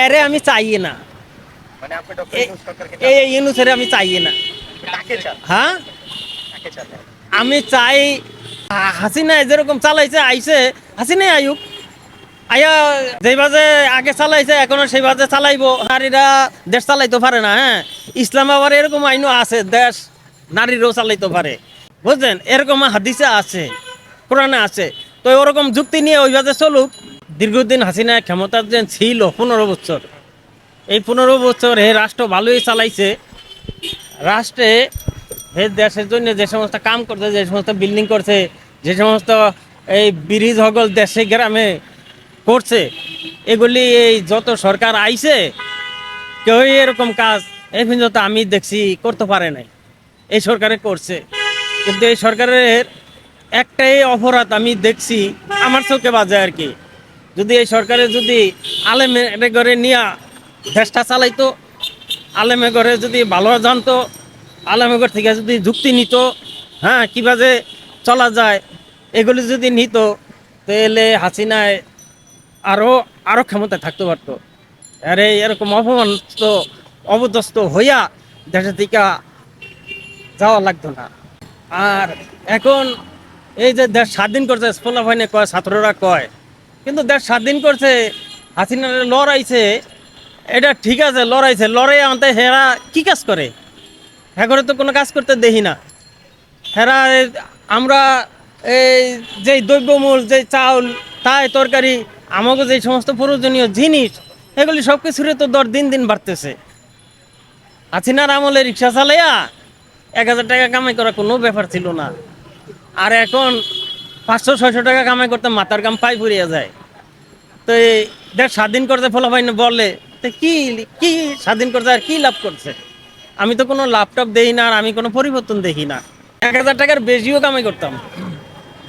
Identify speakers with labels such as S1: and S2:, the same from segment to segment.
S1: এরে আমি চাই না।
S2: মানে আপনি ডক্টর
S1: এ-
S2: ইউনূস সরকারকে
S1: এই ইউনূসের আমি চাই না।
S2: কাকে চান?
S1: হ্যাঁ,
S2: কাকে চান?
S1: আমি চাই হাসিনা যেরকম চালাইছে আইছে, হাসিনাই আয়ুক। আয়া যেভাবে আগে চালাইছে এখনো সেইভাবে চালাইবো। নারীরা দেশ চালাইতে পারে না। হ্যাঁ, ইসলাম আবার এরকম আইনও আছে, দেশ নারীরাও চালাইতে পারে। বুঝলেন, এরকম হাদিসে আছে, কোরআনে আছে। তো ওরকম যুক্তি নিয়ে ওইভাবে চলুক। দীর্ঘদিন হাসিনা ক্ষমতার যে ছিল 15 বছর, এই 15 বছর হে রাষ্ট্র ভালোই চালাইছে। রাষ্ট্রে হে দেশের জন্য যে সমস্ত কাম করছে, যে সমস্ত বিল্ডিং করছে, যে সমস্ত এই ব্রিজ হগল দেশে গ্রামে করছে, এগুলি এই যত সরকার আইছে কেউ এরকম কাজ এই পর্যন্ত আমি দেখছি করতে পারে নাই। এই সরকারে করছে, কিন্তু এই সরকারের একটাই অপরাধ আমি দেখছি আমার চোখে বাজে আর কি। যদি এই সরকারে যদি আলেমে ঘরে নিয়ে দেশটা চালাইতো, আলেমে ঘরে যদি ভালো জানতো, আলেমে ঘর থেকে যদি যুক্তি নিত, হ্যাঁ কীভাবে চলা যায় এগুলি যদি নিত, তাহলে হাসিনায় আরও আরও ক্ষমতায় থাকতে পারতো। আরে এরকম অপমানিত অবদস্ত হইয়া দেশের থেকে যাওয়া লাগতো না। আর এখন এই যে দেশ স্বাধীন করছে স্পোলাভাইনে কয়, ছাত্ররা কয়, কিন্তু দেশ স্বাধীন করছে, হাসিনা লড়াইছে, এটা ঠিক আছে, লড়াইছে, লড়াই আনতে হেরা কি কাজ করে? হ্যাঁ করে তো কোনো কাজ করতে দেখি না। হেরা আমরা এই যেই দ্রব্যমূল, যে চাউল, তাই তরকারি, আমাকে যে সমস্ত প্রয়োজনীয় জিনিস, এগুলি সব কিছুরই তো দর দিন দিন বাড়তেছে। হাসিনার আমলে রিক্সা চালাইয়া 1000 টাকা কামাই করা কোনো ব্যাপার ছিল না। আর এখন 500-600 টাকা কামাই করতে মাথার গাম পাই পড়িয়া যায়। তো এই দেশ স্বাধীন করতে ফলাফাইন বলে, তো কি কি স্বাধীন করতে আর কি লাভ করছে? আমি তো কোনো ল্যাপটপ দেখি না, আর আমি কোনো পরিবর্তন দেখি না। 1000 টাকার বেশিও কামাই করতাম,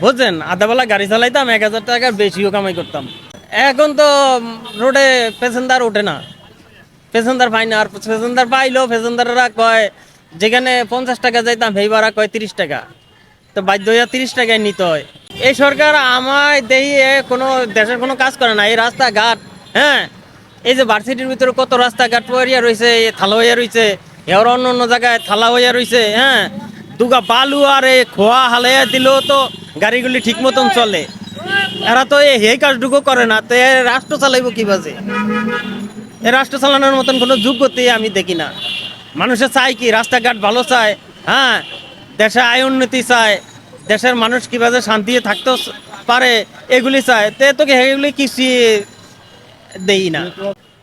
S1: বুঝছেন, আধাবেলা গাড়ি চালাইতাম, 1000 টাকার বেশিও কামাই করতাম। এখন তো রোডে প্যাসেঞ্জার ওঠে না, প্যাসেঞ্জার পাই না। আর প্যাসেঞ্জার পাইলেও প্যাসেঞ্জাররা কয় যেখানে 50 টাকা যাইতাম সেই ভাড়া কয় 30 টাকা। তো বাধ্য হইয়া 30 টাকায় নিতে হয়। এই সরকার আমায় দিয়ে কোনো দেশের কোনো কাজ করে না। এই রাস্তাঘাট, হ্যাঁ, এই যে ভার্সিটির ভিতরে কত রাস্তাঘাট হইয়া রয়েছে, থালা হইয়া রয়েছে, এর অন্য অন্য জায়গায় থালা হইয়া রয়েছে, হ্যাঁ, দুগা বালু আর এই খোয়া হালাইয়া দিলেও তো গাড়িগুলি ঠিক মতন চলে। এরা তো এই কাজটুকু করে না, তো এ রাষ্ট্র চালাইব কি বাজে? এ রাষ্ট্র চালানোর মতন কোনো যোগ্যতা আমি দেখি না। মানুষে চায় কি? রাস্তাঘাট ভালো চায়, হ্যাঁ, দেশে আয় উন্নতি চায়, দেশের মানুষ কীভাবে শান্তিতে থাকতে পারে এগুলি চায়। তে তোকে এগুলি কিছু দেই না।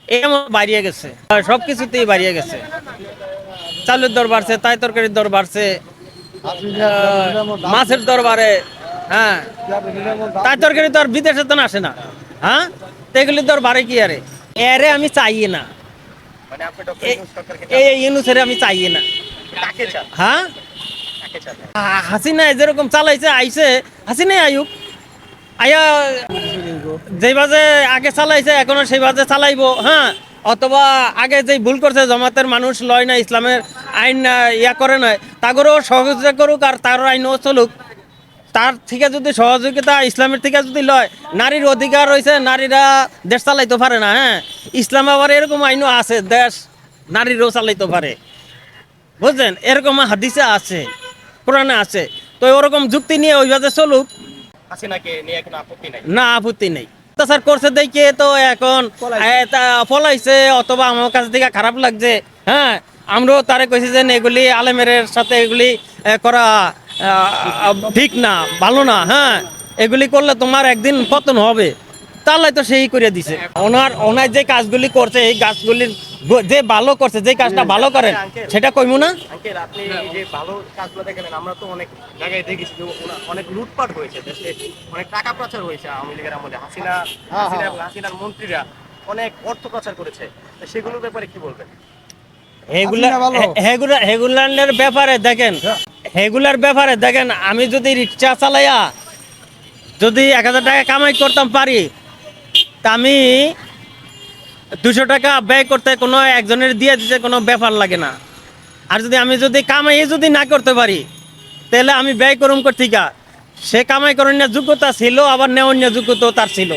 S1: এমন বাড়িয়ে গেছে, সব কিছুতেই বাড়িয়ে গেছে। চালের দর বাড়ছে, তাই তরকারির দর বাড়ছে, মাছের দর বাড়ে, হ্যাঁ, তাই তরকারি তো আর বিদেশে তো আসে না। হ্যাঁ, তো এগুলির দর বাড়ে কি? আরে এরে আমি চাই না।
S2: মানে আপনি ডক্টর ইউনূস সরকারকে
S1: এই ইউনূসের আমি চাই না।
S2: কাকে চান?
S1: হ্যাঁ,
S2: কাকে চান?
S1: হাসিনা যেরকম চালাইছে আইছে, হাসিনাই আয়ুক। আয়া যেভাবে আগে চালাইছে এখনো সেইভাবে চালাইবো। হ্যাঁ, অথবা আগে যেই ভুল করছে, জমাতের মানুষ লয় না, ইসলামের আইন ইয়া করে নয়, তাগরও সহযোগিতা করুক আর তার আইনও চলুক। তার থেকে যদি সহযোগিতা ইসলামের থেকে যদি লয়, নারীর অধিকার রয়েছে, নারীরা দেশ চালাইতে পারে না। হ্যাঁ, ইসলাম আবার এরকম আইনও আছে, দেশ নারীরাও চালাইতে পারে। বুঝলেন, এরকম হাদিসে আছে, কোরআনে আছে। তো ওরকম যুক্তি নিয়ে ওইভাবে চলুক,
S2: হাসিনাকে নিয়ে কোনো আপত্তি নাই?
S1: না আপত্তি নেই। অত্যাচার করছে দেখে তো এখন পলাইছে, অথবা আমার কাছ থেকে খারাপ লাগছে। হ্যাঁ, আমরাও তারে কইছি যে এগুলি আলেমের সাথে এগুলি করা ঠিক না, ভালো না। হ্যাঁ, এগুলি করলে তোমার একদিন পতন হবে। তাহলে তো সেই করে দিছে। ওনার যে কাজগুলি করছে, এই কাজগুলির যে ভালো করছে, যে কাজটা ভালো করেন সেটা কইমু না।
S2: আঙ্কেল, আপনি এই যে ভালো কাজগুলো দেখেন, আমরা তো অনেক জায়গায় দেখেছি যে অনেক লুটপাট হয়েছে দেশে, অনেক টাকা পাচার হয়েছে আওয়ামী লীগের আমলে। হাসিনা এবং হাসিনার মন্ত্রীরা অনেক অর্থ পাচার করেছে। তো সেগুলোর ব্যাপারে কি বলবেন?
S1: হেগুলার ব্যাপারে দেখেন, আমি যদি রিক্সা চালাইয়া যদি 1000 টাকা কামাই করতাম পারি, তা আমি 200 টাকা ব্যয় করতে কোনো একজনের দিয়ে দিতে কোনো ব্যাপার লাগে না। আর আমি যদি কামাই যদি না করতে পারি, তাহলে আমি ব্যয় করুম করতে, সে কামাই করার যোগ্যতা ছিল, আবার নেওয়ার যোগ্যতাও তার ছিল।